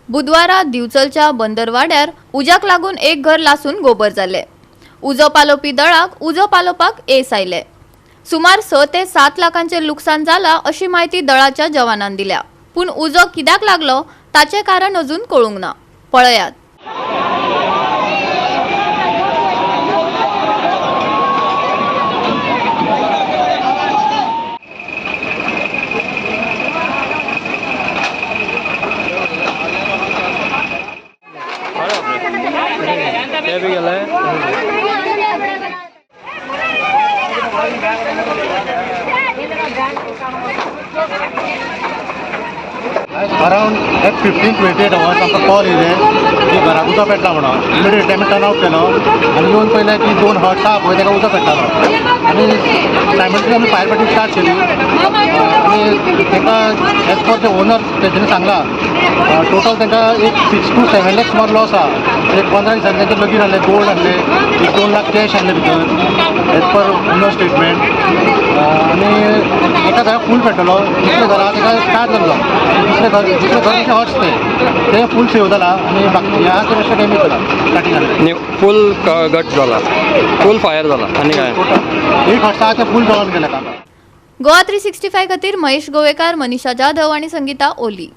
बुधवारा दिवचलच्या बंदरवाड्यार उज्याक लागून एक घर लासून गोबर जाले। उजो पालोवपी दळाक उजो पालोवपाक एस आयले। सुमार 6 ते 7 लाखांचे लुकसाण जाला अशी माहिती दळाच्या जवानान दिल्या। पूण उजो कित्याक लागलो ताचे कारण अजून कळूंक ना। पळयात। ये भी गला है। अराउंड 15-28 hours आमकां कॉल येयले की घराक उदक पेटला म्हणून इमिडिएटली आमी टर्न आवट केलो आनी येवन पळयलें की 2 हट्स आहा पळय ताका उदक पेट्टालो आनी सायमल्टेनियसली आमी फायर फायटींग स्टार्ट केली आनी तांकां एज पर द ओनर तेंच्यांनी सांगला टोटल तांकां एक 6 to 7 lakhs सुमार लॉस आहा। एक 15 दिसांनी तांचे लगीन आहले, गोल्ड आहले, एक 2 लाख कॅश आहले भितर एज पर ओनर स्टेटमेंट। आनी एका घरा फूल पेट्टलो, दुसऱ्या घरा ताका स्टार्ट जाल्लो, दुसरे घरचे हट्स ते फूल सेव जाला आनी बाकी ह्या मातशें डॅमेज जाला स्टार्टिंगान। फुल गट जाला, फुल फायर जाला आनी काय टोटल एक हट्स आहा ते फूल जळोन गेले काका। गोवा 365 खातीर महेश गोवेकार, मनीषा जाधव आणि संगीता ओली।